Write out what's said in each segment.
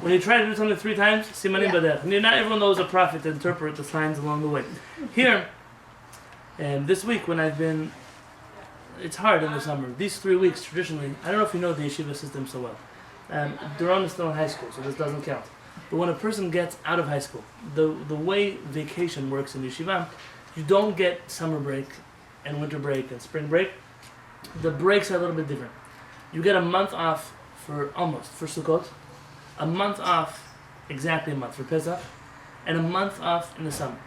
When you try to do something 3 times, simanim badech. Not everyone knows a prophet to interpret the signs along the way. Here, this week when I've been, it's hard in the summer. These 3 weeks, traditionally, I don't know if you know the yeshiva system so well. Duran is still in high school, so this doesn't count. But when a person gets out of high school, the way vacation works in yeshiva, you don't get summer break and winter break and spring break. The breaks are a little bit different. You get a month off for Sukkot, a month off, exactly a month for Pesach, and a month off in the summer.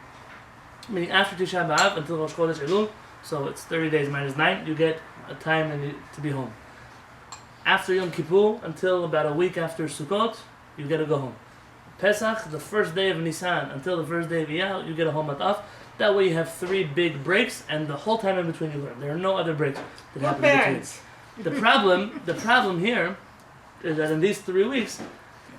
Meaning after Tisha B'Av until Rosh Chodesh Elul, so it's 30 days minus 9, you get a time to be home. After Yom Kippur, until about a week after Sukkot, you get to go home. Pesach, the first day of Nisan until the first day of Iyar, you get a whole month off. That way you have 3 big breaks, and the whole time in between you learn. There are no other breaks that happen in between. The problem here is that in these 3 weeks,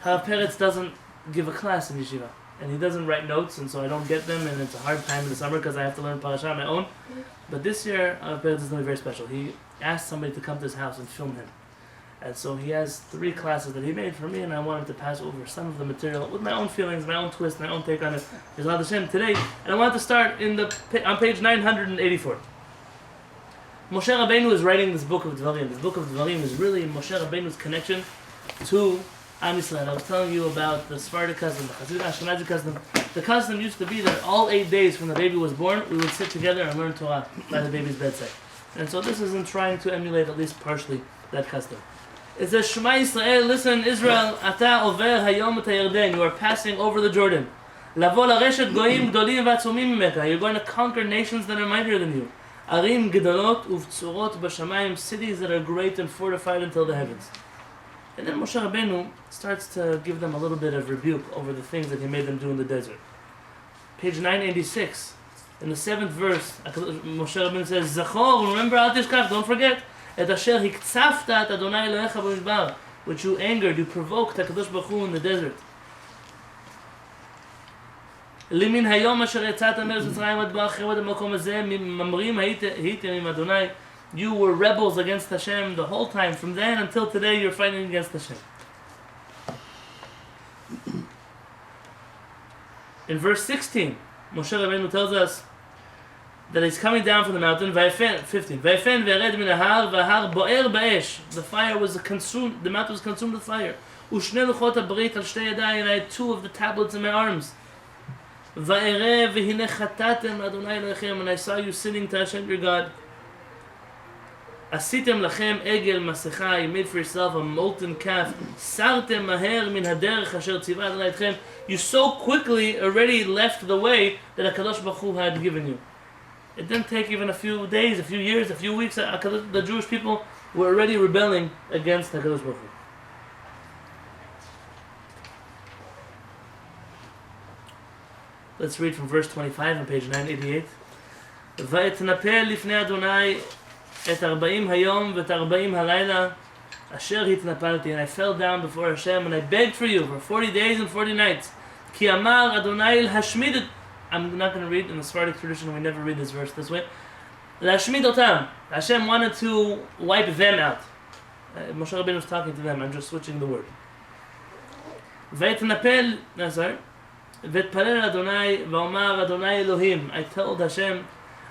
Hav Peretz doesn't give a class in yeshiva, and he doesn't write notes, and so I don't get them, and it's a hard time in the summer because I have to learn Parashat on my own. But this year, Hav Peretz is going to be very special. He asked somebody to come to his house and film him. And so he has 3 classes that he made for me, and I wanted to pass over some of the material with my own feelings, my own twist, my own take on it. B'ezrat Hashem today, and I wanted to start on page 984. Moshe Rabbeinu is writing this book of Dvarim. This book of Dvarim is really Moshe Rabbeinu's connection to Am Yisrael. I was telling you about the Sephardic custom, the Hasidic Ashkenazi custom. The custom used to be that all 8 days from the baby was born, we would sit together and learn Torah by the baby's bedside. And so this isn't trying to emulate, at least partially, that custom. It says, Shema Yisrael, listen, Israel, Ata over hayom et hayarden, you are passing over the Jordan. Lavo lareshet goyim gdolim v'atzumim mimeka, you're going to conquer nations that are mightier than you. Arim gedolot uvtzurot b'shamayim, cities that are great and fortified until the heavens. And then Moshe Rabbeinu starts to give them a little bit of rebuke over the things that he made them do in the desert. Page 986, in the 7th verse, Moshe Rabbeinu says, Zachor, remember, al tishkach, don't forget, Et asher hiktzafta et Adonai Elohecha b'midbar, which you angered, you provoked HaKadosh Baruch Hu in the desert. Limin hayom asher yatzat me'eretz Mitzrayim ad ba'acheret ha'makom hazeh mamrim haytem im Adonai. You were rebels against Hashem the whole time. From then until today, you're fighting against Hashem. In verse 16, Moshe Rabbeinu tells us that he's coming down from the mountain. 15. The fire was consumed. The mountain was consumed with fire. And I had 2 of the tablets in my arms. And I saw you sinning to Hashem your God. Asitem lachem egel masecha. You made for yourself a molten calf. Sartem maher min haderech asher tziva Adonai etchem. You so quickly already left the way that HaKadosh Baruch Hu had given you. It didn't take even a few days, a few years, a few weeks. The Jewish people were already rebelling against HaKadosh Baruch Hu. Let's read from verse 25 on page 988. Va'etnapeh lifnei Adonai et 40 hayom v'et 40 halayla asher hitnapalti. And I fell down before Hashem and I begged for you for 40 days and 40 nights. Ki amar Adonai l'hashmid. I'm not going to read in the Sephardic tradition. We never read this verse this way. L'hashmid otam. Hashem wanted to wipe them out. Moshe Rabbeinu was talking to them. I'm just switching the word. V'etnapel. V'etpalel Adonai v'omar Adonai Elohim. I told Hashem,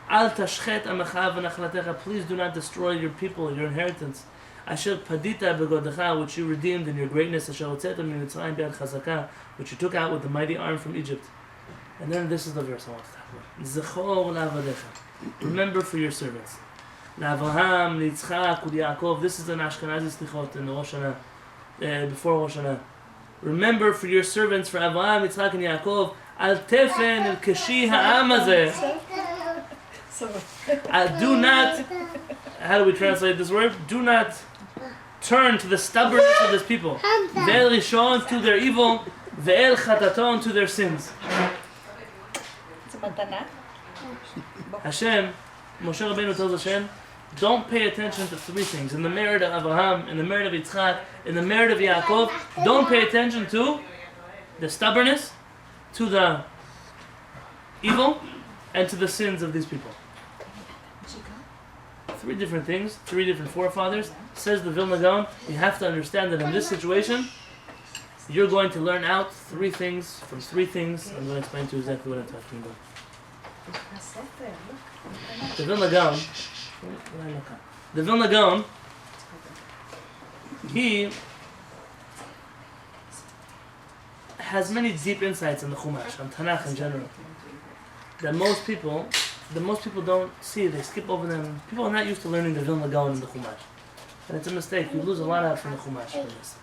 Al tashchet amecha v'nachlatecha. Please do not destroy your people, your inheritance. Asher padita begodecha, which you redeemed in your greatness. Asher hotzeta mimitzrayim biad chazaka, which you took out with the mighty arm from Egypt. And then this is the verse I want to talk about. Zechor la'avadecha. Remember for your servants. La'avraham, Yitzchak, Yaakov. This is an Ashkenazi slichot in the Rosh Hashanah, before Rosh Hashanah. Remember for your servants, for Avraham, Yitzchak, and Yaakov. Al tefen el keshi ha'am hazeh. Do not, how do we translate this word? Do not turn to the stubbornness of this people. Ve'el rishon, to their evil. Ve'el chataton, to their sins. Hashem, Moshe Rabbeinu tells Hashem, don't pay attention to 3 things. In the merit of Avraham, in the merit of Yitzchak, in the merit of Yaakov, don't pay attention to the stubbornness, to the evil, and to the sins of these people. 3 different things, 3 different forefathers. Says the Vilna Gaon, you have to understand that in this situation, You're going to learn out 3 things from 3 things. I'm going to explain to you exactly what I'm talking about. The Vilna Gaon, he has many deep insights in the Chumash, on Tanakh in general, that most people don't see. They skip over them. People are not used to learning the Vilna Gaon in the Chumash, and it's a mistake. You lose a lot out from the Chumash for this.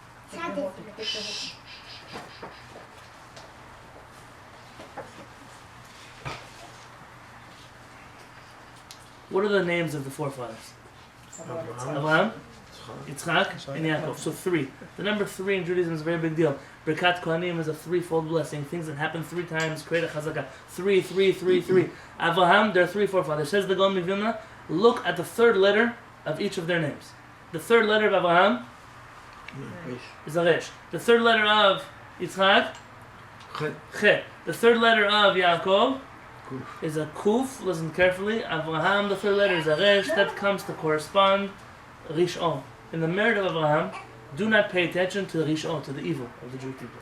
What are the names of the forefathers? Abraham, Yitzchak, and Yaakov. So 3. The number 3 in Judaism is a very big deal. Birkat Kohanim is a 3-fold blessing. Things that happen 3 times create a chazakah. 3, 3, 3, 3. Abraham, there are 3 forefathers. Says the Gaon Mivilna, look at the 3rd letter of each of their names. The 3rd letter of Abraham is a resh. The 3rd letter of Yitzchak, chet. The 3rd letter of Yaakov is a kuf. Listen carefully. Abraham, the 3rd letter is a resh. That comes to correspond rishon. In the merit of Abraham, do not pay attention to the rishon, to the evil of the Jewish people.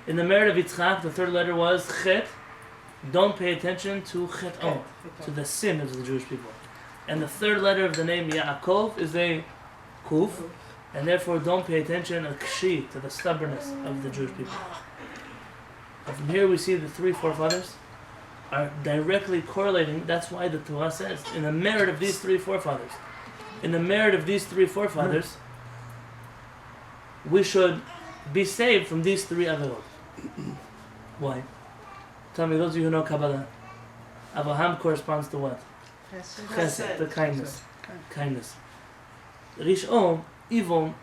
In the merit of Yitzchak, the 3rd letter was chet. Don't pay attention to chet'on, to the sin of the Jewish people. And the 3rd letter of the name Yaakov is a kuf, and therefore don't pay attention, a kshi, to the stubbornness of the Jewish people. And from here we see the 3 forefathers are directly correlating. That's why the Torah says, in the merit of these 3 forefathers, we should be saved from these 3 averot. Why? Tell me, those of you who know Kabbalah, Abraham corresponds to what? Chesed, the kindness. Kindness. Rishon, evil.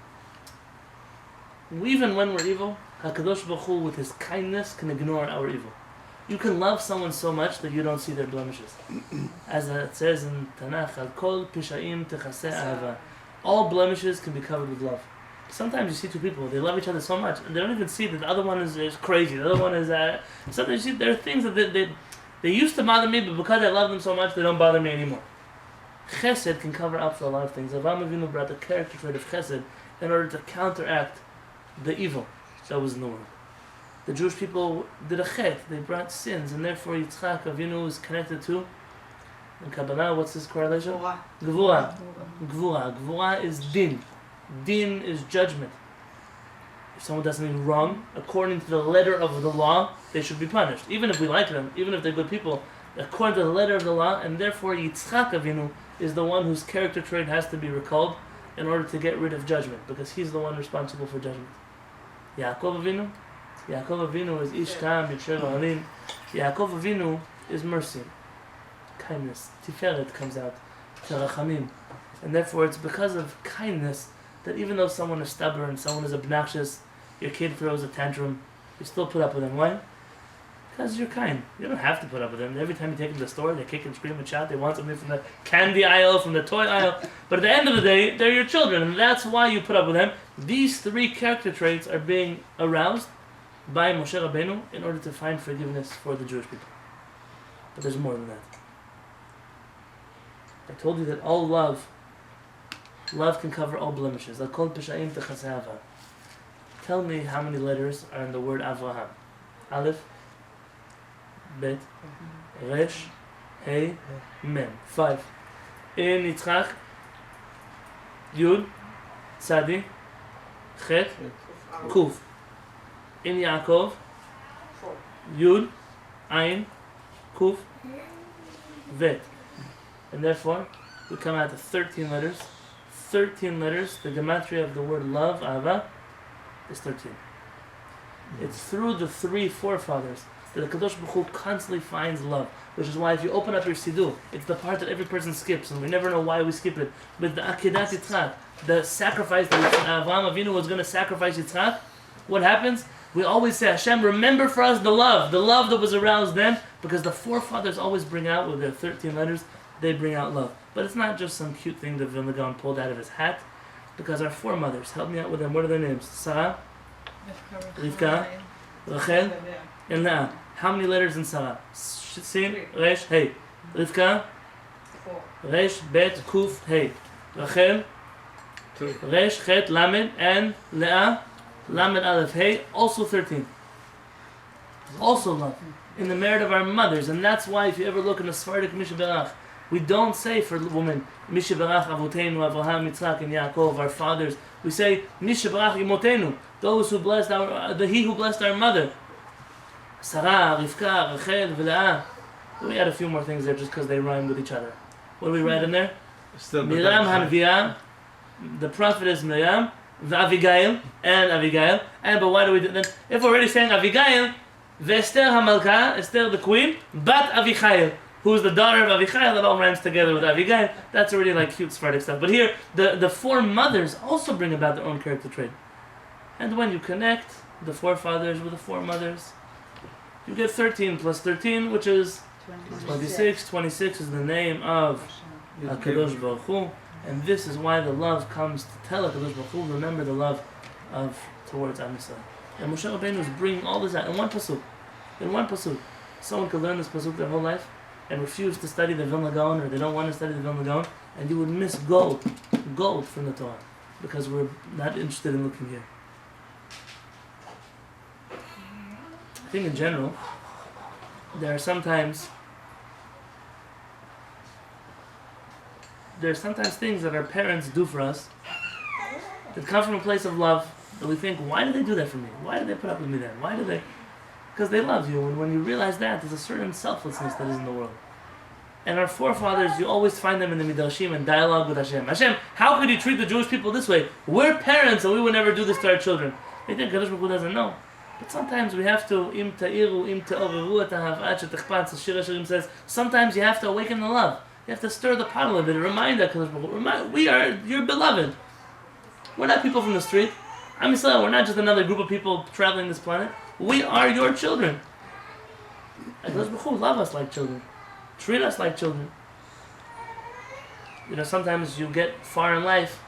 Even when we're evil, HaKadosh Baruch Hu, with His kindness, can ignore our evil. You can love someone so much that you don't see their blemishes. As it says in Tanakh, Al Kol Pishaim Techaseh Ahava. All blemishes can be covered with love. Sometimes you see 2 people, they love each other so much, and they don't even see that the other one is crazy, the other one is... sometimes you see there are things that they used to bother me, but because I love them so much, they don't bother me anymore. Chesed can cover up for a lot of things. Avraham Avinu brought the character trait of Chesed in order to counteract the evil that was in the world. The Jewish people did a chet, they brought sins, and therefore Yitzchak Avinu is connected to, in Kabbalah, what's this correlation? Gvura. Gvura is din. Din is judgment. If someone does something wrong, according to the letter of the law, they should be punished. Even if we like them, even if they're good people, according to the letter of the law, and therefore Yitzchak Avinu is the one whose character trait has to be recalled in order to get rid of judgment, because he's the one responsible for judgment. Yaakov Avinu is Ish Tam, Yisher Halim. Yaakov Avinu is mercy, kindness. Tiferet comes out, Terachamim. And therefore it's because of kindness that even though someone is stubborn, someone is obnoxious, your kid throws a tantrum, you still put up with them. Why? Because you're kind. You don't have to put up with them. Every time you take them to the store, they kick and scream and shout. They want something from the candy aisle, from the toy aisle. But at the end of the day, they're your children, and that's why you put up with them. These 3 character traits are being aroused by Moshe Rabbeinu in order to find forgiveness for the Jewish people. But there's more than that. I told you that all love can cover all blemishes. Tell me how many letters are in the word Avraham. Aleph, Bet, Resh, Hey, Mem. 5. In Yitzchak, Yud, Tzadi, Chet, Kuf. In Yaakov, Yud, Ayin, Kuf, Vet. And therefore, we come out to 13 letters. 13 letters, the gematria of the word love, Ahava, is 13. It's through the 3 forefathers that the Kadosh Baruch Hu constantly finds love. Which is why if you open up your Siddur, it's the part that every person skips, and we never know why we skip it. But the Akedat Yitzchak, the sacrifice that Avraham Avinu was going to sacrifice Yitzchak, what happens? We always say, Hashem, remember for us the love that was aroused then, because the forefathers always bring out, with their 13 letters, they bring out love. But it's not just some cute thing that Vilna Gaon pulled out of his hat, because our foremothers, help me out with them, what are their names? Sarah, Rivka, Rachel, and Leah. How many letters in Sarah? Sin, Resh, Hey. Rivka, Resh, Bet, Kuf, Hey. Rachel, Resh, Chet, Lamed, and Leah, Lamed Aleph Hey, also 13. Also love. In the merit of our mothers. And that's why if you ever look in the Sephardic Mishaberach, we don't say for women, Mishaberach Avoteinu, Avraham, Yitzchak, and Yaakov, our fathers. We say, Mishaberach Imotenu, those who blessed he who blessed our mother. Sarah, Rivka, Rachel, Leah. We add a few more things there just because they rhyme with each other. What do we write in there? Miriam Hanviah, the prophetess Miriam, Avigail, and Abigail. But why do we do that? If we're already saying Abigail, Esther Hamalka, Esther the queen, Bat Avichail, who is the daughter of Avichail, that all rhymes together with Abigail. That's already like cute Sephardic stuff. But here, the four mothers also bring about their own character trait. And when you connect the forefathers with the four mothers, you get 13 plus 13, which is 26. 26 is the name of HaKadosh Baruch Hu. And this is why the love comes to tell HaKadosh Baruch Hu, remember the love towards Am Yisrael. And Moshe Rabbeinu is bringing all this out in one pasuk. In one pasuk. Someone could learn this pasuk their whole life and refuse to study the Vilna Gaon, or they don't want to study the Vilna Gaon, and you would miss gold from the Torah, because we're not interested in looking here. I think in general, there are sometimes things that our parents do for us that come from a place of love, that we think, why did they do that for me? Why did they put up with me then? Why did they? Because they love you, and when you realize that, there's a certain selflessness that is in the world. And our forefathers, you always find them in the Midrashim and dialogue with Hashem. Hashem, how could you treat the Jewish people this way? We're parents, and we would never do this to our children. They think Kadosh Baruch Hu doesn't know. But sometimes we have to, im ta'iru, im ta'oreru et ha'hav'at she'techpatz, as Shir HaShirim says, sometimes you have to awaken the love. You have to stir the pot a little bit and remind that Kadosh Baruch Hu, we are your beloved. We're not people from the street. Am Yisrael, we're not just another group of people traveling this planet. We are your children. Kadosh Baruch Hu, love us like children. Treat us like children. You know, sometimes you get far in life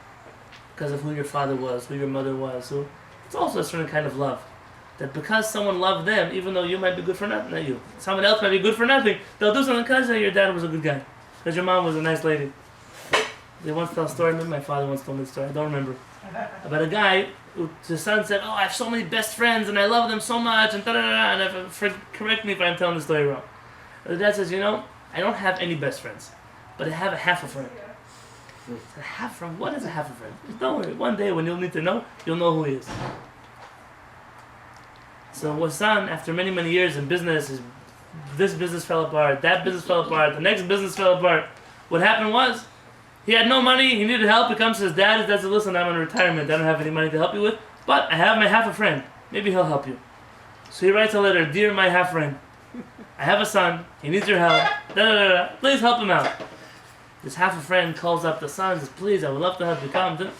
because of who your father was, who your mother was. So it's also a certain kind of love. That because someone loved them, even though you might be good for nothing, not you, someone else might be good for nothing, they'll do something because your dad was a good guy. Because your mom was a nice lady. They once tell a story, maybe my father once told me the story, I don't remember. About a guy who, his son said, I have so many best friends and I love them so much, and da-da-da-da, and correct me if I'm telling the story wrong. And the dad says, I don't have any best friends, but I have a half a friend. A half friend? What is a half a friend? Don't worry, one day when you'll need to know, you'll know who he is. So his son, after many, many years in business, this business fell apart, that business fell apart, the next business fell apart. What happened was, he had no money, he needed help, he comes to his dad, his dad says, listen, I'm in retirement, I don't have any money to help you with, but I have my half a friend, maybe he'll help you. So he writes a letter, dear my half friend, I have a son, he needs your help, please help him out. This half a friend calls up the son and says, please, I would love to help you come.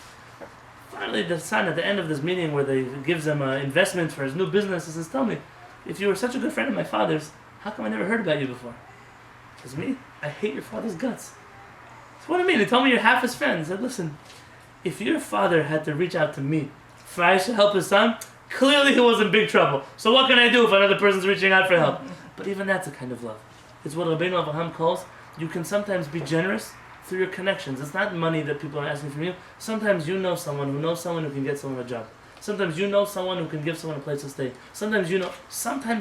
Finally, the son, at the end of this meeting where they gives him an investment for his new business, he says, tell me, if you were such a good friend of my father's, how come I never heard about you before? He says, me? I hate your father's guts. So what do you mean? He told me you're half his friend. He said, listen, if your father had to reach out to me for I should help his son, clearly he was in big trouble. So what can I do if another person's reaching out for help? But even that's a kind of love. It's what Rabbeinu Avraham calls, you can sometimes be generous through your connections. It's not money that people are asking from you. Sometimes you know someone who can get someone a job. Sometimes you know someone who can give someone a place to stay. Sometimes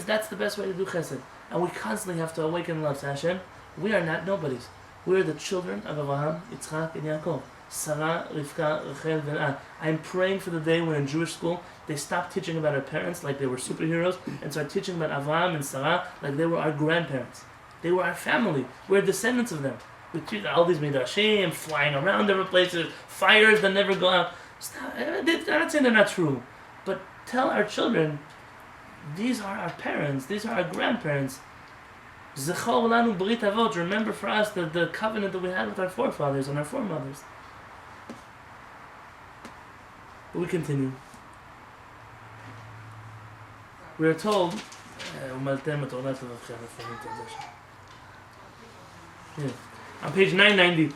that's the best way to do chesed. And we constantly have to awaken love to Hashem. We are not nobodies. We are the children of Abraham, Yitzchak, and Yaakov. Sarah, Rivka, Rachel, and Leah. I'm praying for the day when in Jewish school they stop teaching about our parents like they were superheroes and start teaching about Abraham and Sarah like they were our grandparents. They were our family. We're descendants of them. We treat all these midrashim, flying around different places, fires that never go out. I'm not saying they're not true, but tell our children, these are our parents, these are our grandparents. Zechor lanu brit avot. Remember for us the covenant that we had with our forefathers and our foremothers. We continue. We are told, on page 990.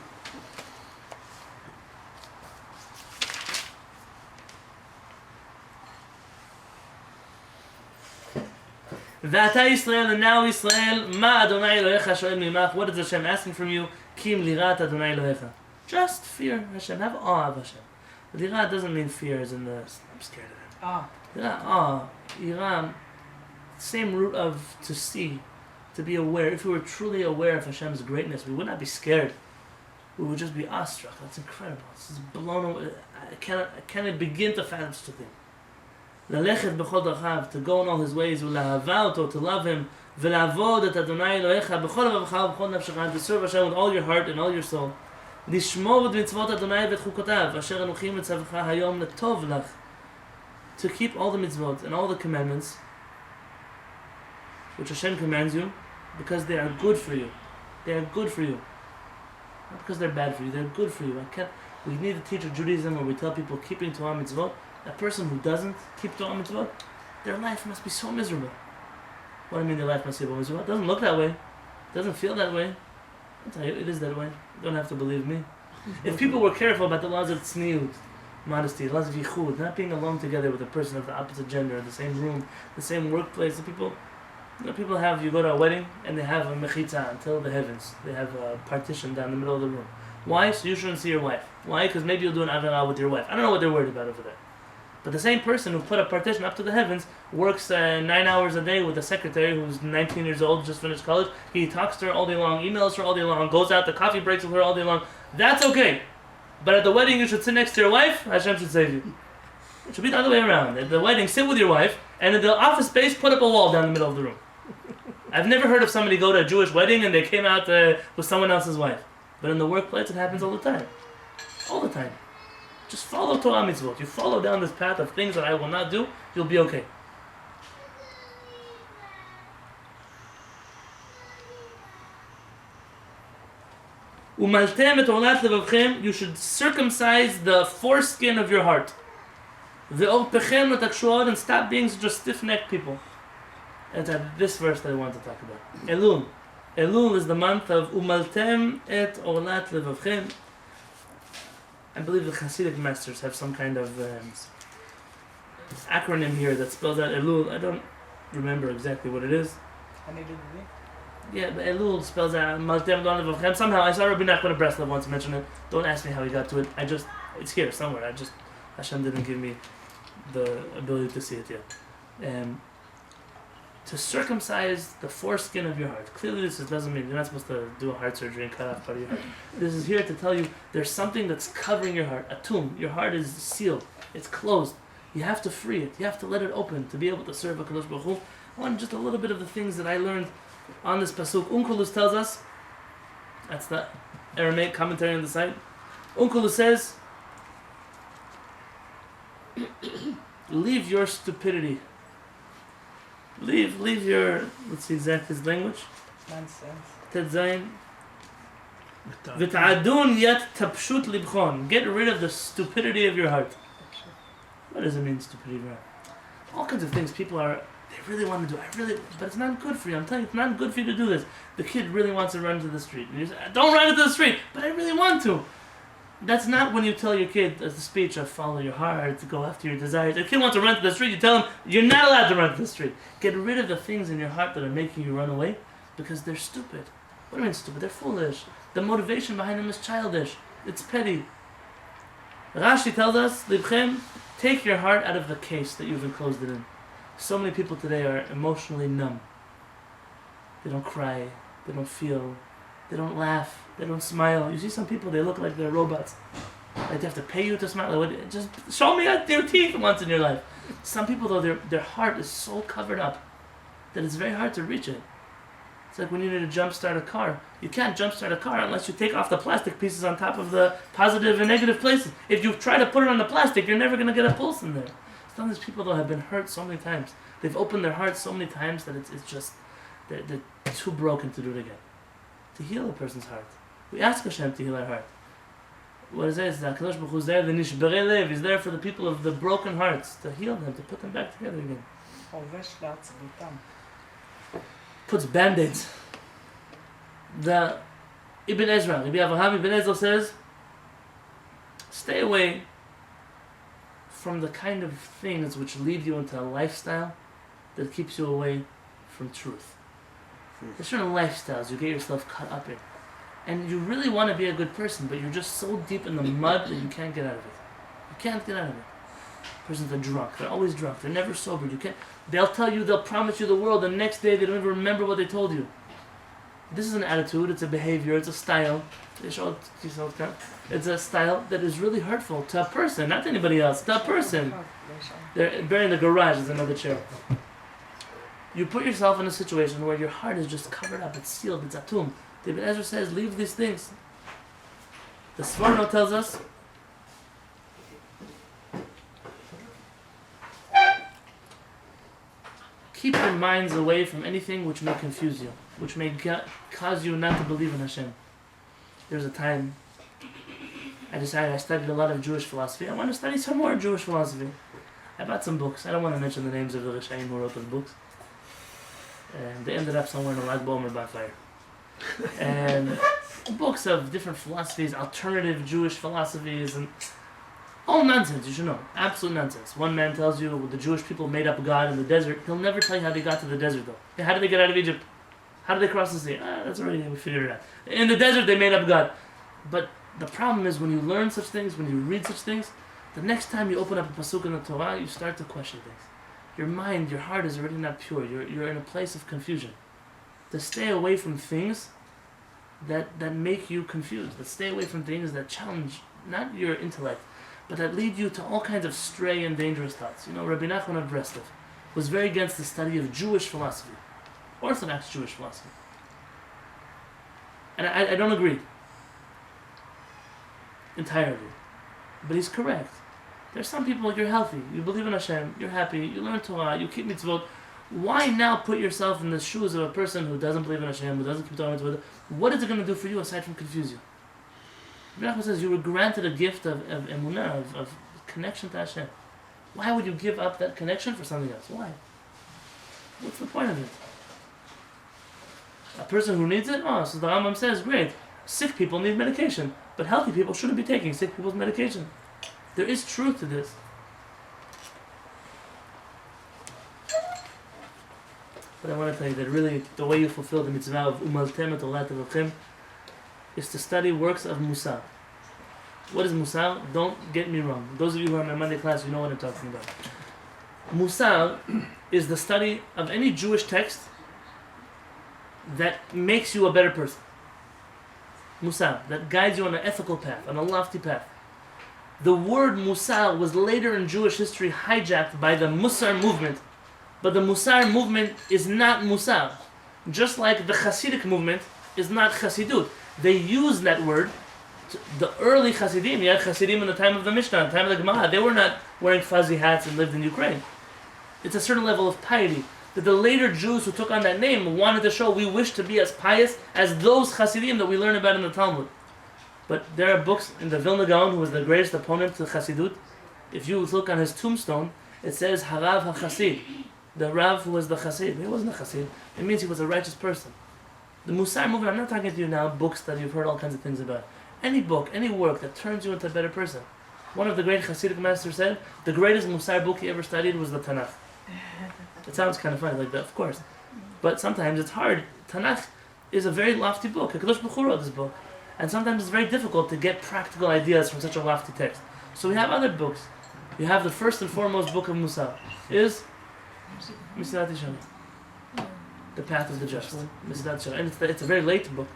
V'ata Yisrael, and now Yisrael, ma Adonai Elohecha shoel mimach. What is Hashem asking from you? Kim lirat Adonai Elohecha. Just fear Hashem. Have awe of Hashem. Lirat doesn't mean fear as in the, I'm scared of him. Yira, same root of to see, to be aware. If we were truly aware of Hashem's greatness, we would not be scared. We would just be awestruck. That's incredible. This is blown away. I cannot begin to fathom such a thing. Lalechet b'chol dachav, to go in all his ways, v'lahava oto, to love him, v'lavod et Adonai Elohecha b'chol avavcha b'chol nafshecha, to serve Hashem with all your heart and all your soul. Lishmor et mitzvot Adonai v'et chukotav, asher anuchi mitzavcha hayom letov lach, to keep all the mitzvot and all the commandments which Hashem commands you, because they are good for you. They are good for you. Not because they're bad for you, they're good for you. We need to teach Judaism where we tell people keeping Torah mitzvot. A person who doesn't keep Torah mitzvot, their life must be so miserable. What do I mean their life must be miserable? It doesn't look that way. It doesn't feel that way. I'll tell you, it is that way. You don't have to believe me. If people were careful about the laws of tzniut, modesty, laws of yichud, not being alone together with a person of the opposite gender, in the same room, the same workplace, the people... people have, you go to a wedding and they have a mechitza until the heavens. They have a partition down the middle of the room. Why? So you shouldn't see your wife. Why? Because maybe you'll do an avirah with your wife. I don't know what they're worried about over there. But the same person who put a partition up to the heavens works 9 hours a day with a secretary who's 19 years old, just finished college. He talks to her all day long, emails her all day long, goes out to coffee breaks with her all day long. That's okay. But at the wedding you should sit next to your wife, Hashem should save you. It should be the other way around. At the wedding, sit with your wife, and in the office space, put up a wall down the middle of the room. I've never heard of somebody go to a Jewish wedding and they came out with someone else's wife. But in the workplace, it happens all the time. All the time. Just follow Torah mitzvot. You follow down this path of things that I will not do, you'll be okay. Umaltem et olat levavchem, you should circumcise the foreskin of your heart. Ve'orpechem l'takshuot, and stop being such a stiff-necked people. And it's this verse that I want to talk about. Elul. Elul is the month of Umaltem et olat levavchem. I believe the Hasidic masters have some kind of acronym here that spells out Elul. I don't remember exactly what it is. Yeah, but Elul spells out Maltem et olat levavchem. Somehow, I saw Rabbi Nachman of Breslov once mention it. Don't ask me how he got to it. It's here somewhere. Hashem didn't give me the ability to see it yet. To circumcise the foreskin of your heart. Clearly this doesn't mean you're not supposed to do a heart surgery and cut off part of your heart. This is here to tell you there's something that's covering your heart. A tomb. Your heart is sealed. It's closed. You have to free it. You have to let it open to be able to serve HaKadosh Baruch Hu. I want just a little bit of the things that I learned on this pasuk. Unkelus tells us, that's the Aramaic commentary on the site. Unkelus says, leave your stupidity. Leave your, let's see exactly his language. Nonsense. Tetzayin. V'ta'adun yet tapshut libchon. Get rid of the stupidity of your heart. What does it mean, stupidity of your heart? All kinds of things people they really want to do. But it's not good for you. I'm telling you, it's not good for you to do this. The kid really wants to run to the street. And you say, don't run into the street, but I really want to. That's not when you tell your kid as the speech of follow your heart, to go after your desires. If a kid wants to run to the street, you tell him, you're not allowed to run to the street. Get rid of the things in your heart that are making you run away, because they're stupid. What do you mean stupid? They're foolish. The motivation behind them is childish. It's petty. Rashi tells us, Libchem, take your heart out of the case that you've enclosed it in. So many people today are emotionally numb. They don't cry. They don't feel. They don't laugh. They don't smile. You see some people, they look like they're robots. Like they have to pay you to smile. Like, just show me your teeth once in your life. Some people, though, their heart is so covered up that it's very hard to reach it. It's like when you need to jumpstart a car. You can't jumpstart a car unless you take off the plastic pieces on top of the positive and negative places. If you try to put it on the plastic, you're never going to get a pulse in there. Some of these people, though, have been hurt so many times. They've opened their hearts so many times that it's just, they're too broken to do it again. To heal a person's heart. We ask Hashem to heal our heart. What is it? HaKadosh Baruch Hu is there, the nishbarei lev. He's there for the people of the broken hearts, to heal them, to put them back together again. Puts band-aids. The Ibn Ezra, Rabbi Avraham Ibn Ezra says, stay away from the kind of things which lead you into a lifestyle that keeps you away from truth. There's certain lifestyles you get yourself caught up in. And you really want to be a good person, but you're just so deep in the mud that you can't get out of it. You can't get out of it. Person's a drunk. They're always drunk. They're never sober. They'll promise you the world. The next day they don't even remember what they told you. This is an attitude. It's a behavior. It's a style. It's a style that is really hurtful to a person, not to anybody else. To a person. They're buried in the garage. Is another chair. You put yourself in a situation where your heart is just covered up. It's sealed. It's atum. David Ezra says, leave these things. The Sforno tells us, keep your minds away from anything which may confuse you, which may cause you not to believe in Hashem. There was a time I decided I studied a lot of Jewish philosophy. I want to study some more Jewish philosophy. I bought some books. I don't want to mention the names of the HaShamayim who wrote those books. And they ended up somewhere in a Lag Bomer by fire. And books of different philosophies, alternative Jewish philosophies, and all nonsense, you should know. Absolute nonsense. One man tells you the Jewish people made up God in the desert. He'll never tell you how they got to the desert, though. How did they get out of Egypt? How did they cross the sea? That's already, we figured it out. In the desert, they made up God. But the problem is when you learn such things, when you read such things, the next time you open up a pasuk in the Torah, you start to question things. Your mind, your heart is already not pure. You're in a place of confusion. To stay away from things that make you confused. To stay away from things that challenge not your intellect, but that lead you to all kinds of stray and dangerous thoughts. You know, Rabbi Nachman of Breslov was very against the study of Jewish philosophy, Orthodox Jewish philosophy. And I don't agree entirely, but he's correct. There's some people, you're healthy, you believe in Hashem, you're happy, you learn Torah, you keep mitzvot. Why now put yourself in the shoes of a person who doesn't believe in Hashem, who doesn't keep Torah mitzvot? What is it going to do for you aside from confuse you? Rabbi Nachman says you were granted a gift of emunah, of connection to Hashem. Why would you give up that connection for something else? Why? What's the point of it? A person who needs it? Oh, so the Rambam says, great. Sick people need medication, but healthy people shouldn't be taking sick people's medication. There is truth to this. But I want to tell you that really the way you fulfill the mitzvah of umaltem et olat avochem is to study works of Musar. What is Musar? Don't get me wrong. Those of you who are in my Monday class, you know what I'm talking about. Musar is the study of any Jewish text that makes you a better person. Musar, that guides you on an ethical path, on a lofty path. The word Musar was later in Jewish history hijacked by the Musar movement. But the Musar movement is not Musar. Just like the Hasidic movement is not Hasidut. They use that word. The early Hasidim, you had Hasidim in the time of the Mishnah, in the time of the Gemara, they were not wearing fuzzy hats and lived in Ukraine. It's a certain level of piety that the later Jews who took on that name wanted to show we wish to be as pious as those Hasidim that we learn about in the Talmud. But there are books in the Vilna Gaon, who was the greatest opponent to Hasidut. If you look on his tombstone, it says Harav HaChasid. The Rav who was the Chassid. He wasn't a Chassid. It means he was a righteous person. The Musar movement, I'm not talking to you now books that you've heard all kinds of things about. Any book, any work that turns you into a better person. One of the great Hasidic masters said, the greatest Musar book he ever studied was the Tanakh. It sounds kind of funny like that, of course. But sometimes it's hard. Tanakh is a very lofty book. HaKadosh Baruch Hu wrote this book. And sometimes it's very difficult to get practical ideas from such a lofty text. So we have other books. You have the first and foremost book of Musar. Is Mesilat Yesharim, the path of the just. Mesilat Yesharim. And it's a very late book.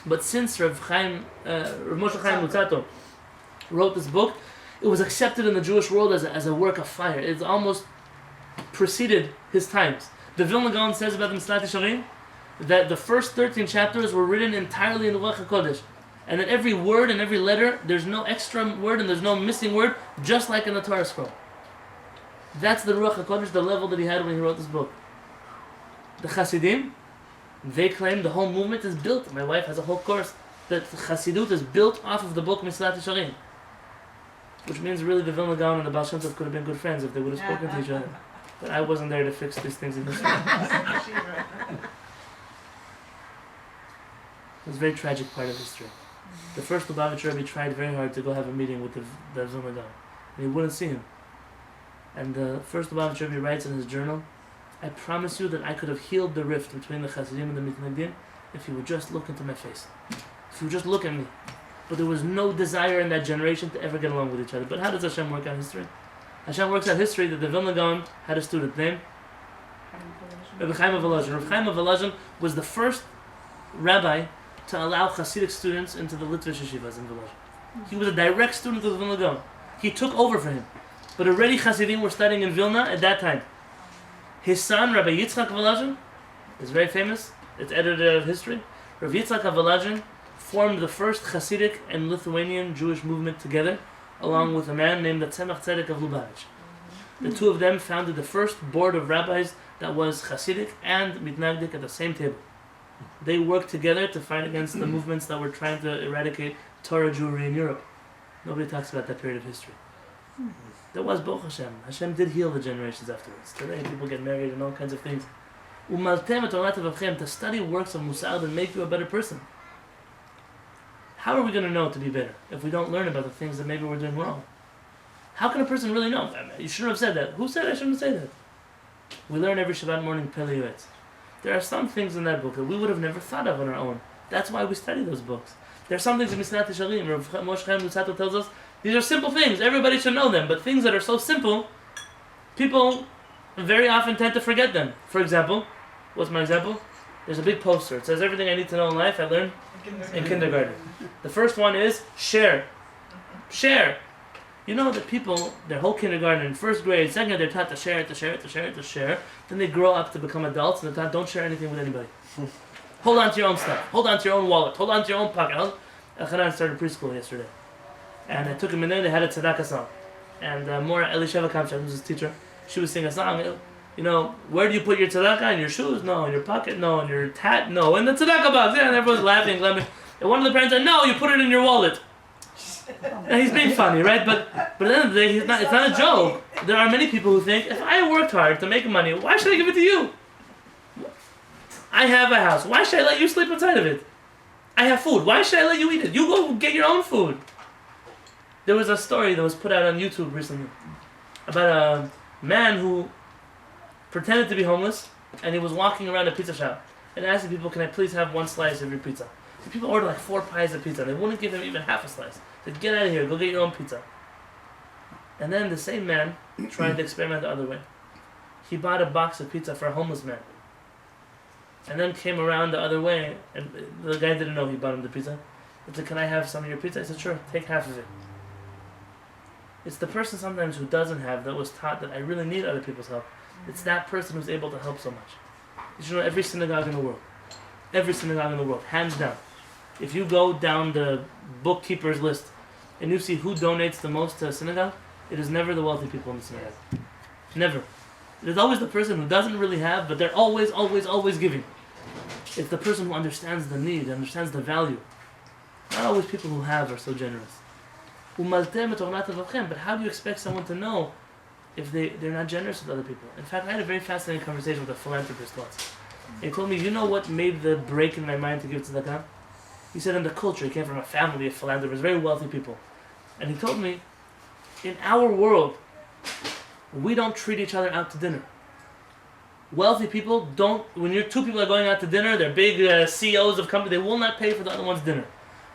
But since Rav Moshe Chaim Luzzatto wrote this book, it was accepted in the Jewish world as a work of fire. It's almost preceded his times. The Vilna Gaon says about the Mesilat Yesharim that the first 13 chapters were written entirely in Ruach HaKodesh. And that every word and every letter, there's no extra word and there's no missing word, just like in the Torah scroll. That's the Ruach HaKodesh, the level that he had when he wrote this book. The Hasidim, they claim the whole movement is built. My wife has a whole course that Hasidut is built off of the book Mesilat Yesharim. Which means really the Vilna Gaon and the Baal Shem Tov could have been good friends if they would have spoken to each other. But I wasn't there to fix these things in history. It was a very tragic part of history. The first Lubavitch Rebbe tried very hard to go have a meeting with the Vilna Gaon. And he wouldn't see him. And the first Lubavitch Rebbe writes in his journal, I promise you that I could have healed the rift between the Hasidim and the Mitnagdim if he would just look into my face. If he would just look at me. But there was no desire in that generation to ever get along with each other. But how does Hashem work out history? Hashem works out history that the Vilna Gaon had a student named Rabbi Chaim of Volozhin. Rabbi Chaim of Volozhin was the first rabbi to allow Hasidic students into the Litvish yeshivas in Volozhin. He was a direct student of the Vilna Gaon. He took over for him. But already Hasidim were studying in Vilna at that time. His son, Rabbi Yitzchak Volozhin, is very famous. It's editor of history. Rabbi Yitzchak Volozhin formed the first Hasidic and Lithuanian Jewish movement together, along with a man named the Tzemach Tzedek of Lubavitch. The two of them founded the first board of rabbis that was Hasidic and Mitnagdik at the same table. They worked together to fight against the movements that were trying to eradicate Torah Jewry in Europe. Nobody talks about that period of history. There was Baruch Hashem. Hashem did heal the generations afterwards. Today people get married and all kinds of things. To study works of Musar and make you a better person. How are we going to know to be better if we don't learn about the things that maybe we're doing wrong? How can a person really know? You shouldn't have said that. Who said I shouldn't say that? We learn every Shabbat morning Pele Yoetz. There are some things in that book that we would have never thought of on our own. That's why we study those books. There are some things in Misnat Yesharim, where Moshe Chaim Luzzatto tells us, these are simple things, everybody should know them, but things that are so simple, people very often tend to forget them. For example, what's my example? There's a big poster. It says everything I need to know in life I learned in kindergarten. The first one is share. Share. You know that people, their whole kindergarten, in first grade, second grade, they're taught to share, to share, to share, to share. Then they grow up to become adults and they're taught, don't share anything with anybody. Hold on to your own stuff. Hold on to your own wallet. Hold on to your own pocket. Elchanan started preschool yesterday. And I took him in there, they had a tzedakah song. And Mora Elisheva Kamshat, who's his teacher, she was singing a song. You know, where do you put your tzedakah? In your shoes? No. In your pocket? No. In your hat? No. In the tzedakah box? Yeah, and everyone's laughing. And one of the parents said, no, you put it in your wallet. And he's being funny, right? But at the end of the day, it's not a joke. There are many people who think, if I worked hard to make money, why should I give it to you? I have a house. Why should I let you sleep inside of it? I have food. Why should I let you eat it? You go get your own food. There was a story that was put out on YouTube recently about a man who pretended to be homeless and he was walking around a pizza shop and asking people, can I please have one slice of your pizza? And people ordered like 4 pies of pizza. They wouldn't give him even half a slice. They said, get out of here, go get your own pizza. And then the same man tried to experiment the other way. He bought a box of pizza for a homeless man. And then came around the other way, and the guy didn't know he bought him the pizza. He said, can I have some of your pizza? I said, sure, take half of it. It's the person sometimes who doesn't have that was taught that I really need other people's help. It's that person who's able to help so much. You should know every synagogue in the world, hands down. If you go down the bookkeeper's list and you see who donates the most to a synagogue, it is never the wealthy people in the synagogue. Never. It is always the person who doesn't really have, but they're always, always, always giving. It's the person who understands the need, understands the value. Not always people who have are so generous. But how do you expect someone to know if they're not generous with other people? In fact, I had a very fascinating conversation with a philanthropist once. He told me, you know what made the break in my mind to give tzedakah? He said in the culture, he came from a family of philanthropists, very wealthy people. And he told me, in our world, we don't treat each other out to dinner. Wealthy people don't, when two people are going out to dinner, they're big CEOs of companies, they will not pay for the other one's dinner.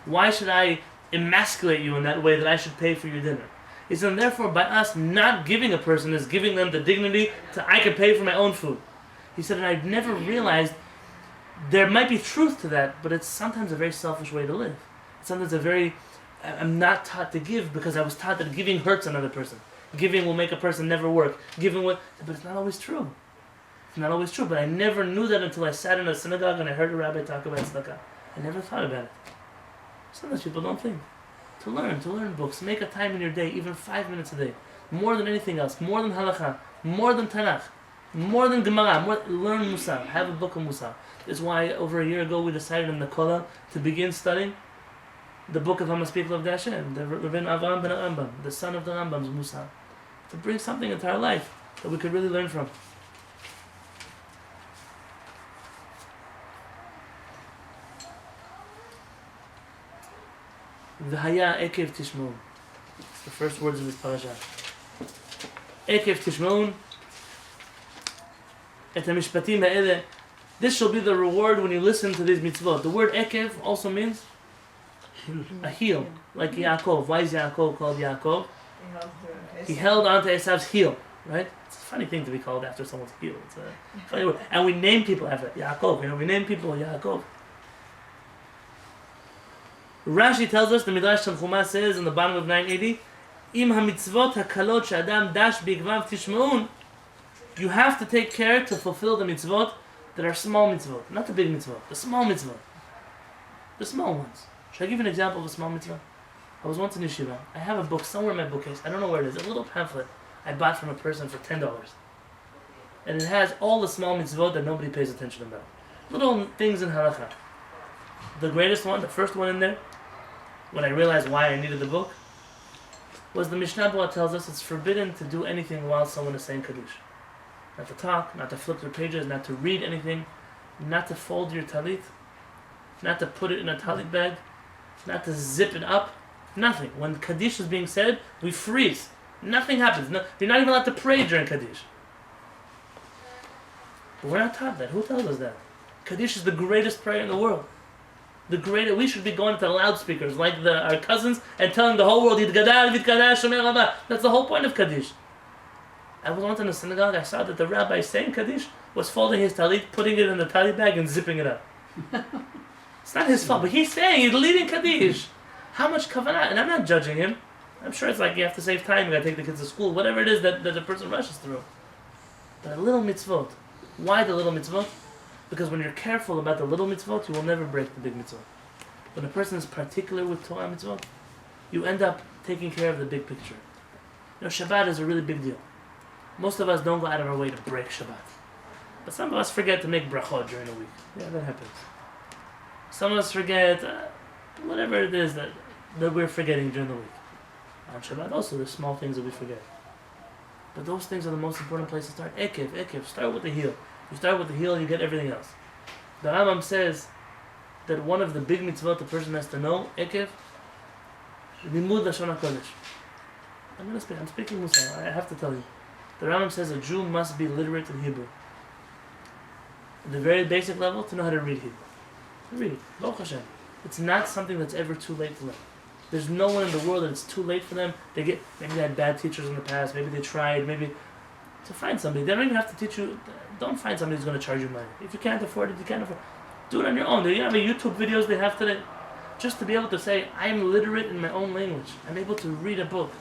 Why should I emasculate you in that way that I should pay for your dinner? He said, and therefore by us not giving a person is giving them the dignity to I can pay for my own food. He said, and I've never realized there might be truth to that, but it's sometimes a very selfish way to live. It's sometimes I'm not taught to give because I was taught that giving hurts another person. Giving will make a person never work. But it's not always true. It's not always true, but I never knew that until I sat in a synagogue and I heard a rabbi talk about tzedakah. I never thought about it. Sometimes people don't think. To learn books, make a time in your day, even 5 minutes a day. More than anything else, more than halakha, more than Tanakh, more than Gemara, learn Musar, have a book of Musar. That's why over a year ago we decided in the Kola to begin studying the book of HaMaspik of Hashem, the Rabbeinu Avraham ben Rambam, the son of the Rambam's Musar, to bring something into our life that we could really learn from. V'haya Eikev Tishmon. It's the first words of this parasha. Eikev Tishmon. Et hamishpatim ha'ele. This shall be the reward when you listen to these mitzvot. The word Eikev also means a heel, like Yaakov. Why is Yaakov called Yaakov? He held onto Esav's heel, right? It's a funny thing to be called after someone's heel. It's a funny word. And we name people after that. Yaakov, we name people Yaakov. Rashi tells us, the Midrash Tanchuma says in the bottom of 980, Im ha-mitzvot ha-kalot she'adam dash b'igvav tishma'un. You have to take care to fulfill the mitzvot that are small mitzvot, not the big mitzvot, the small mitzvot. The small ones. Should I give you an example of a small mitzvah? I was once in yeshiva. I have a book somewhere in my bookcase. I don't know where it is. A little pamphlet I bought from a person for $10. And it has all the small mitzvot that nobody pays attention about. Little things in halakha. The greatest one, the first one in there, when I realized why I needed the book, was the Mishnah Berurah tells us it's forbidden to do anything while someone is saying Kaddish. Not to talk, not to flip through pages, not to read anything, not to fold your talit, not to put it in a talit bag, not to zip it up, nothing. When Kaddish is being said, we freeze. Nothing happens. No, you're not even allowed to pray during Kaddish. But we're not taught that. Who tells us that? Kaddish is the greatest prayer in the world. We should be going to the loudspeakers like our cousins and telling the whole world, Yitgadal, Yitgadal, Shomer Rabba. That's the whole point of Kaddish. I was once in a synagogue, I saw that the rabbi saying Kaddish was folding his talit, putting it in the talit bag and zipping it up. It's not his fault, but he's saying, he's leading Kaddish. How much kavanah? And I'm not judging him. I'm sure it's like you have to save time, you gotta take the kids to school, whatever it is that the person rushes through. But a little mitzvot. Why the little mitzvot? Because when you're careful about the little mitzvot, you will never break the big mitzvot. When a person is particular with Torah mitzvot, you end up taking care of the big picture. You know, Shabbat is a really big deal. Most of us don't go out of our way to break Shabbat. But some of us forget to make brachot during the week. Yeah, that happens. Some of us forget whatever it is that we're forgetting during the week. On Shabbat also, there's small things that we forget. But those things are the most important place to start. Eikev, start with the heel. You start with the heel, you get everything else. The Rambam says that one of the big mitzvot the person has to know, Eikev, limud lashon hakodesh. I'm speaking Musar, I have to tell you. The Rambam says a Jew must be literate in Hebrew. At the very basic level, to know how to read Hebrew. To read it. Baruch Hashem. It's not something that's ever too late to learn. There's no one in the world that it's too late for them. Maybe they had bad teachers in the past, maybe they tried, to find somebody. They don't even have to teach you. Don't find somebody who's going to charge you money. If you can't afford it, you can't afford it. Do it on your own. You have the YouTube videos they have today. Just to be able to say, I'm literate in my own language. I'm able to read a book.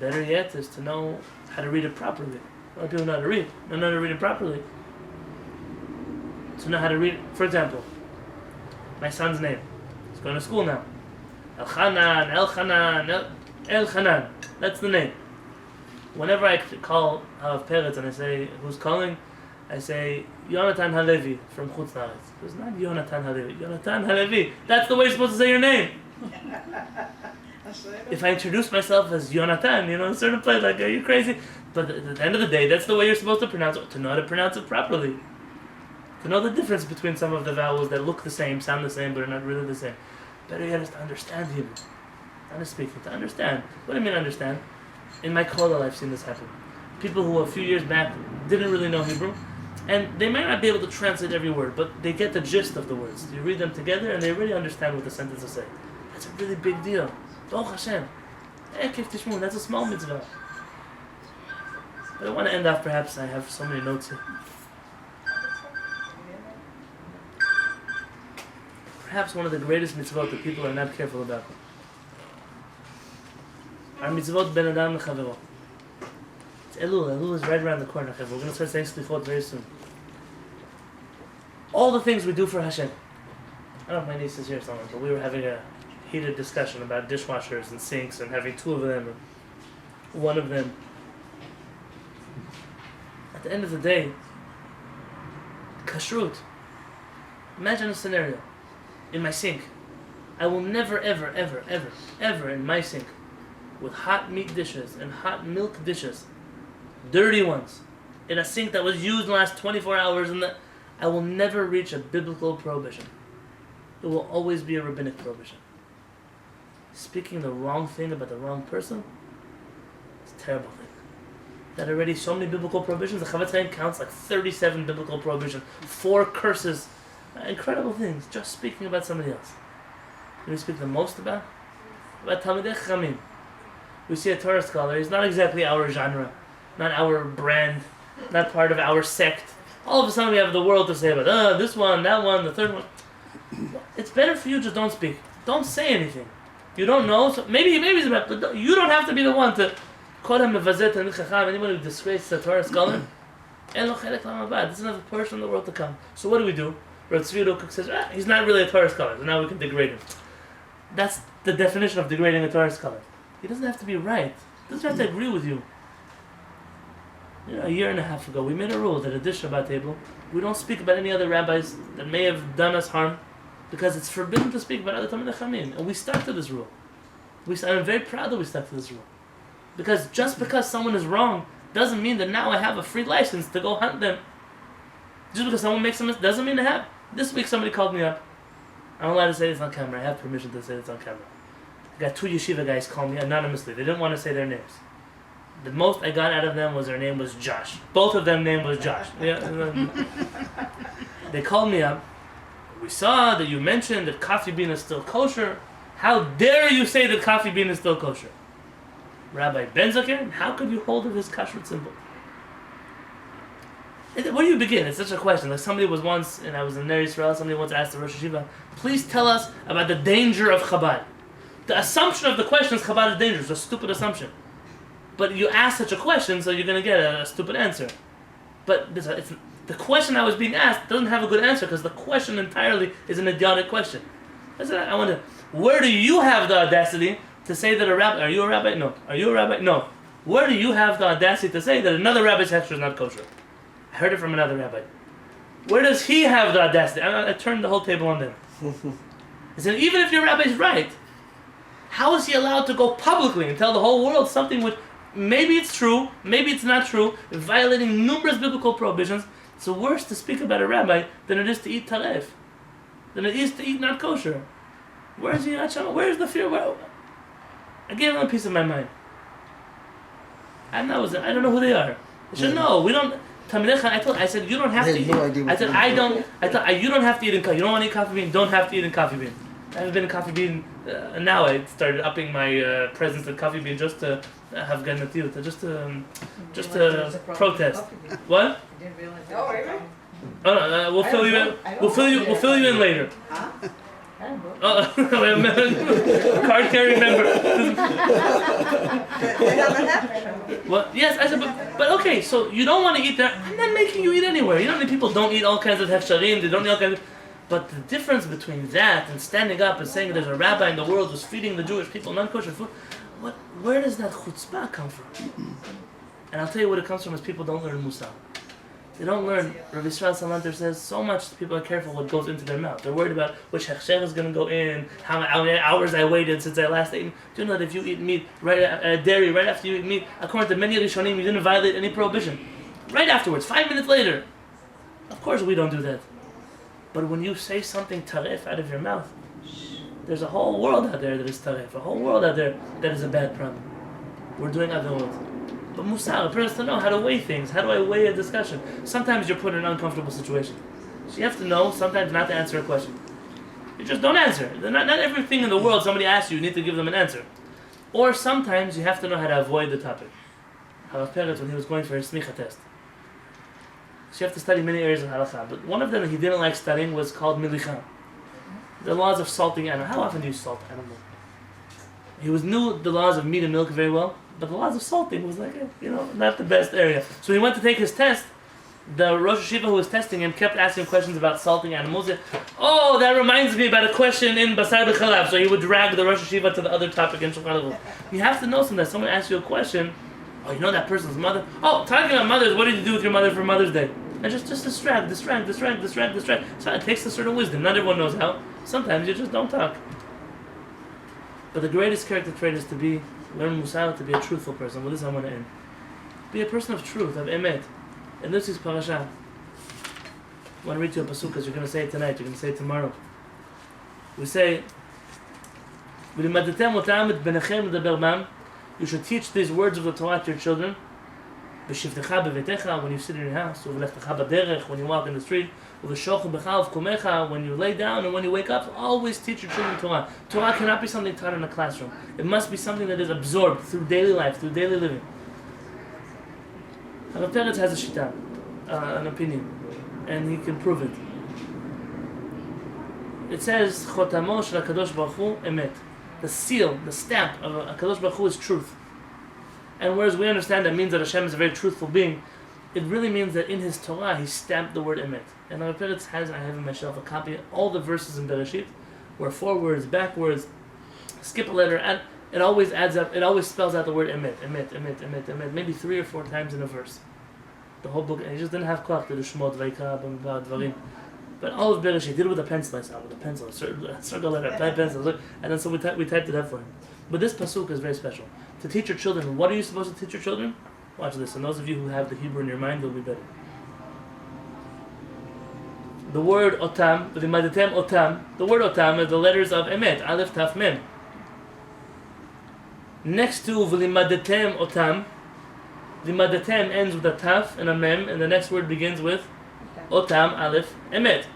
Better yet is to know how to read it properly. A lot of people know how to read. Don't know how to read it properly. To know how to read it. For example, my son's name. He's going to school now. Elchanan. That's the name. Whenever I call Peretz and I say, who's calling? I say, Yonatan Halevy from Chutz La'aretz. It's not Yonatan Halevy. Yonatan Halevy. That's the way you're supposed to say your name. If I introduce myself as Yonatan, in a certain place, like, are you crazy? But at the end of the day, that's the way you're supposed to pronounce it, to know how to pronounce it properly. To know the difference between some of the vowels that look the same, sound the same, but are not really the same. Better yet is to understand Hebrew. Not to speak it, to understand. What do I mean understand? In my kollel, I've seen this happen. People who a few years back didn't really know Hebrew, and they might not be able to translate every word, but they get the gist of the words. You read them together, and they really understand what the sentences say. That's a really big deal. Baruch Hashem. Eikev tishmun, that's a small mitzvah. But I want to end off, perhaps, I have so many notes here. Perhaps one of the greatest mitzvot that people are not careful about. Our mitzvot ben adam lechavero. It's Elul. Elul is right around the corner. We're going to start saying slichot very soon. All the things we do for Hashem. I don't know if my niece is here somewhere, but we were having a heated discussion about dishwashers and sinks and having two of them and one of them. At the end of the day, kashrut. Imagine a scenario. In my sink, I will never, ever, ever, ever, ever in my sink, with hot meat dishes and hot milk dishes, dirty ones, in a sink that was used in the last 24 hours, I will never reach a biblical prohibition. It will always be a rabbinic prohibition. Speaking the wrong thing about the wrong person, it's a terrible thing. That already so many biblical prohibitions, the Chavetz Chaim counts like 37 biblical prohibitions, 4 curses, incredible things, just speaking about somebody else. You know, speak the most about about Talmidei Chachamim. We see a Torah scholar, he's not exactly our genre, not our brand, not part of our sect. All of a sudden we have the world to say about, this one, that one, the third one. It's better for you just don't speak. Don't say anything. You don't know, so maybe it's about, but you don't have to be the one to anyone who disgraces a Torah scholar. There's another person in the world to come. So what do? Rav Tzvi Rukuk says, he's not really a Torah scholar, so now we can degrade him. That's the definition of degrading a Torah scholar. He doesn't have to be right. He doesn't have to agree with you. A year and a half ago, we made a rule that at this Shabbat table, we don't speak about any other rabbis that may have done us harm, because it's forbidden to speak about other Talmidei Chachamim. And we stuck to this rule. I'm very proud that we stuck to this rule. Because just because someone is wrong doesn't mean that now I have a free license to go hunt them. Just because someone makes a mistake doesn't mean I have. This week somebody called me up. I'm allowed to say this on camera. I have permission to say this on camera. I got 2 yeshiva guys call me anonymously. They didn't want to say their names. The most I got out of them was their name was Josh. Both of them name was Josh. Yeah. They called me up. We saw that you mentioned that coffee bean is still kosher. How dare you say that coffee bean is still kosher? Rabbi Benzaken, how could you hold of his kashrut symbol? Where do you begin? It's such a question. Like somebody was once, and I was in Ner Yisrael, somebody once asked the Rosh Hashiva, please tell us about the danger of Chabad. The assumption of the question is Chabad is dangerous. It's a stupid assumption. But you ask such a question, so you're going to get a stupid answer. But the question I was being asked doesn't have a good answer, because the question entirely is an idiotic question. I wonder, where do you have the audacity to say that a rabbi, are you a rabbi? No. Are you a rabbi? No. Where do you have the audacity to say that another rabbi's hechsher is not kosher? I heard it from another rabbi. Where does he have the audacity? I turned the whole table on them. I said, even if your rabbi's right, how is he allowed to go publicly and tell the whole world something which maybe it's true, maybe it's not true, violating numerous biblical prohibitions? It's worse to speak about a rabbi than it is to eat taref, than it is to eat not kosher. Where's the Yachama? Where's the fear? I gave them a piece of my mind. I don't know who they are. I said, no, we don't. I said, you don't have to eat. I said, you don't have to eat in coffee. You don't want to eat coffee bean, don't have to eat in coffee bean. I haven't been in coffee bean, and now I started upping my presence at coffee bean just to have ganatiyut, just to protest. What? Oh, no, we'll fill you in. We'll fill you in later. Card carrying member. Well, yes, I said, but okay, so you don't want to eat there. I'm not making you eat anywhere. You know how many people don't eat all kinds of hefsharim, they don't eat all kinds of... But the difference between that and standing up and saying there's a rabbi in the world who's feeding the Jewish people non-kosher food, where does that chutzpah come from? And I'll tell you what it comes from is people don't learn Musar. They don't learn. Rabbi Yisrael Salanter says so much people are careful what goes into their mouth. They're worried about which hechsher is going to go in, how many hours I waited since I last ate. Do you know that if you eat meat, dairy, right after you eat meat, according to many Rishonim, you didn't violate any prohibition. Right afterwards, 5 minutes later. Of course we don't do that. But when you say something taref out of your mouth, there's a whole world out there that is taref, a whole world out there that is a bad problem. We're doing averot. But Musar, a person has to know how to weigh things. How do I weigh a discussion? Sometimes you're put in an uncomfortable situation. So you have to know sometimes not to answer a question. You just don't answer. Not everything in the world somebody asks you need to give them an answer. Or sometimes you have to know how to avoid the topic. Harav Peretz, when he was going for his smicha test. So you have to study many areas of halakha. But one of them that he didn't like studying was called milicha. The laws of salting animals. How often do you salt animals? He knew the laws of meat and milk very well. But the laws of salting was like, not the best area. So he went to take his test. The Rosh Hashiva who was testing him kept asking questions about salting animals. Oh, that reminds me about a question in Basar B'Chalav. So he would drag the Rosh Hashiva to the other topic in Shulchan Aruch. You have to know sometimes. Someone asks you a question. Oh, you know that person's mother? Oh, talking about mothers, what did you do with your mother for Mother's Day? And just distract. So it takes a certain wisdom. Not everyone knows how. Sometimes you just don't talk. But the greatest character trait is to learn Musar, to be a truthful person. With this I want to end. Be a person of truth, of emet. And this is Parashat. I want to read you a pasuk because you're going to say it tonight, you're going to say it tomorrow. We say, you should teach these words of the Torah to your children, B'shivtecha b'vetecha, when you sit in your house. U'v'lechtecha b'derech, when you walk in the street. U'v'shochu b'cha uv'kumecha, when you lay down and when you wake up. Always teach your children Torah. Torah cannot be something taught in a classroom. It must be something that is absorbed through daily life, through daily living. Rabbi Peretz has a shita, an opinion, and he can prove it. It says, Chotamo shel HaKadosh Baruch Hu emet. The seal, the stamp of HaKadosh Baruch Hu is truth. And whereas we understand that means that Hashem is a very truthful being, it really means that in his Torah he stamped the word emet. And Rabbi Peretz has, I have on my shelf a copy of all the verses in Bereshit, where forwards, backwards, skip a letter, and it always adds up, it always spells out the word emet, emet, emet, emet, emet, maybe 3 or 4 times in a verse. The whole book, and he just didn't have koach to do Shemot, Vayikra, Bamidbar, Dvarim. But all of Bereshit, he did it with a pencil, I saw, with a pencil, a circle letter, a pencil, and then so we typed it up for him. But this pasuk is very special. To teach your children, what are you supposed to teach your children? Watch this, and those of you who have the Hebrew in your mind, you'll be better. The word otam, v'limadetem otam, the word otam is the letters of emet, aleph, taf, mem. Next to v'limadetem otam, limadetem ends with a taf and a mem, and the next word begins with otam, aleph, emet.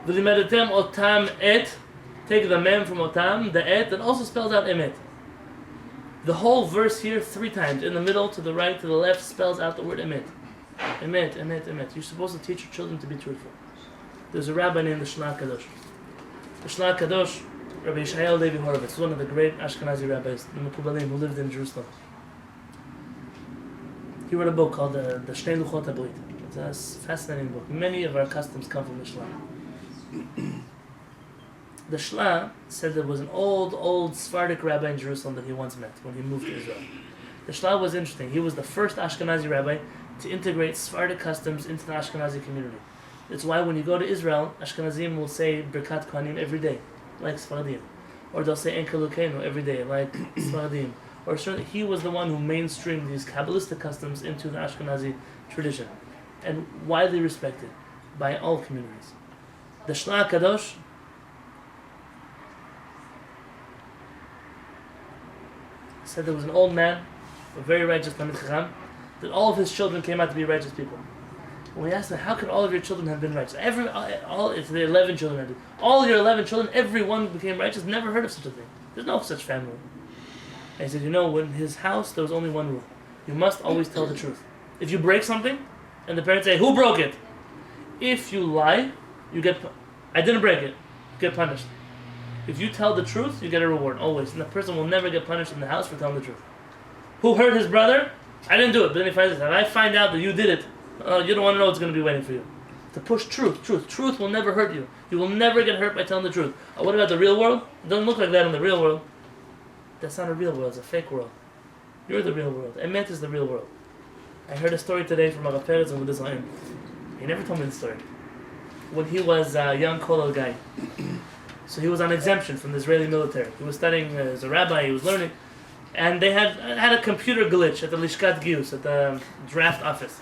V'limadetem otam et, take the mem from otam, the et, that also spells out emet. The whole verse here 3 times, in the middle, to the right, to the left, spells out the word emet. Emet, emet, emet. You're supposed to teach your children to be truthful. There's a rabbi named the Shaar Kadosh. The Shaar Kadosh, Rabbi Yonatan Halevy, one of the great Ashkenazi rabbis, the Mekubalim, who lived in Jerusalem. He wrote a book called the Shnei Luchot HaBrit. It's a fascinating book. Many of our customs come from the Shaar. The Shaar said there was an old Sephardic rabbi in Jerusalem that he once met when he moved to Israel. The Shaar was interesting. He was the first Ashkenazi rabbi to integrate Sephardic customs into the Ashkenazi community. It's why when you go to Israel, Ashkenazim will say Birkat Kohanim every day, like Sephardim. Or they'll say En Kelukenu every day, like Sephardim. Or certainly he was the one who mainstreamed these Kabbalistic customs into the Ashkenazi tradition. And widely respected by all communities. The Shaar Kadosh said there was an old man, a very righteous Talmid Chacham, that all of his children came out to be righteous people. And we asked him, how could all of your children have been righteous? It's the 11 children. All your 11 children, everyone became righteous. Never heard of such a thing. There's no such family. And he said, in his house, there was only one rule. You must always tell the truth. If you break something, and the parents say, who broke it? If you lie, I didn't break it, you get punished. If you tell the truth, you get a reward, always. And the person will never get punished in the house for telling the truth. Who hurt his brother? I didn't do it. But then he finds out, if I find out that you did it, you don't want to know what's going to be waiting for you. To push truth. Truth will never hurt you. You will never get hurt by telling the truth. What about the real world? It doesn't look like that in the real world. That's not a real world. It's a fake world. You're the real world. Emet is the real world. I heard a story today from Rabbi Peretz and with his He never told me the story. When he was a young kollel guy, so he was on exemption from the Israeli military. He was studying as a rabbi. He was learning, and they had a computer glitch at the Lishkat Gius, at the draft office.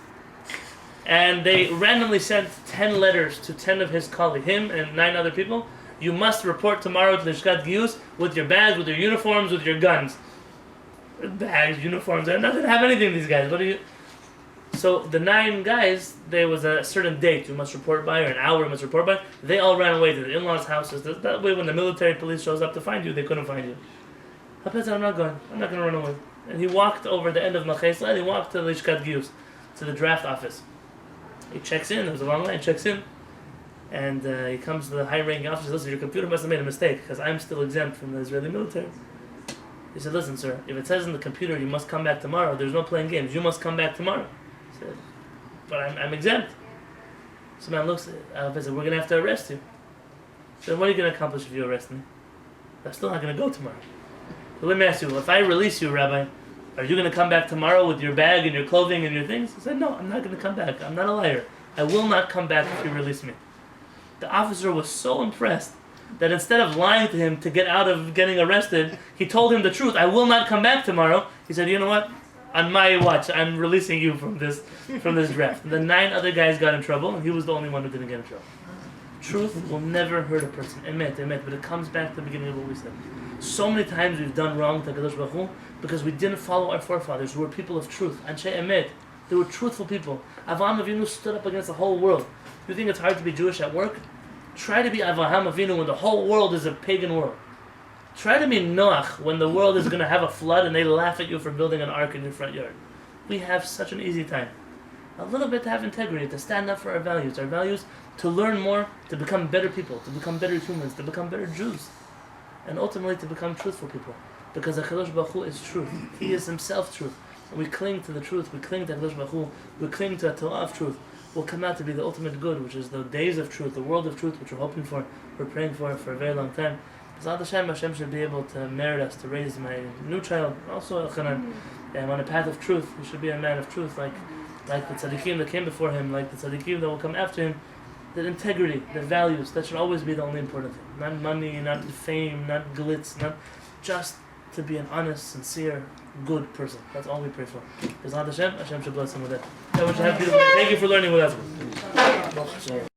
And they randomly sent 10 letters to 10 of his colleagues, him and 9 other people. You must report tomorrow to Lishkat Gius with your bags, with your uniforms, with your guns. Bags, uniforms, they didn't have anything, these guys. What do you... So the 9 guys, there was a certain date you must report by, or an hour you must report by. They all ran away to the in-laws' houses. That way when the military police shows up to find you, they couldn't find you. Hapez said, I'm not going to run away. And he walked over the end of Malchesla, and he walked to the Lishkat Gius, to the draft office. He checks in, there was a long line, checks in, and he comes to the high-ranking officer, listen, your computer must have made a mistake, because I'm still exempt from the Israeli military. He said, listen, sir, if it says in the computer you must come back tomorrow, there's no playing games, you must come back tomorrow. He said, but I'm exempt. So man looks at him and said, we're going to have to arrest you. He said, what are you going to accomplish if you arrest me? I'm still not going to go tomorrow. So let me ask you, if I release you, Rabbi, are you going to come back tomorrow with your bag and your clothing and your things? He said, no, I'm not going to come back. I'm not a liar. I will not come back if you release me. The officer was so impressed that instead of lying to him to get out of getting arrested, he told him the truth. I will not come back tomorrow. He said, you know what? On my watch, I'm releasing you from this draft. The 9 other guys got in trouble, and he was the only one who didn't get in trouble. Truth will never hurt a person. Emet, but it comes back to the beginning of what we said. So many times we've done wrong to HaKadosh Baruch Hu because we didn't follow our forefathers who were people of truth. Anshe Emet. They were truthful people. Avraham Avinu stood up against the whole world. You think it's hard to be Jewish at work? Try to be Avraham Avinu when the whole world is a pagan world. Try to be Noach when the world is going to have a flood and they laugh at you for building an ark in your front yard. We have such an easy time. A little bit to have integrity, to stand up for our values to learn more, to become better people, to become better humans, to become better Jews, and ultimately to become truthful people. Because HaKadosh Baruch Hu is truth. He is himself truth. And we cling to the truth, we cling to HaKadosh Baruch Hu, we cling to a Torah of truth. Will come out to be the ultimate good, which is the days of truth, the world of truth, which we're hoping for, we're praying for a very long time. Hashem should be able to merit us to raise my new child, also Elchanan, on a path of truth. He should be a man of truth, like the tzaddikim that came before him, like the tzaddikim that will come after him. That integrity, the values, that should always be the only important thing. Not money, not fame, not glitz, not just to be an honest, sincere, good person. That's all we pray for. Hashem should bless him with that. Thank you for learning with us.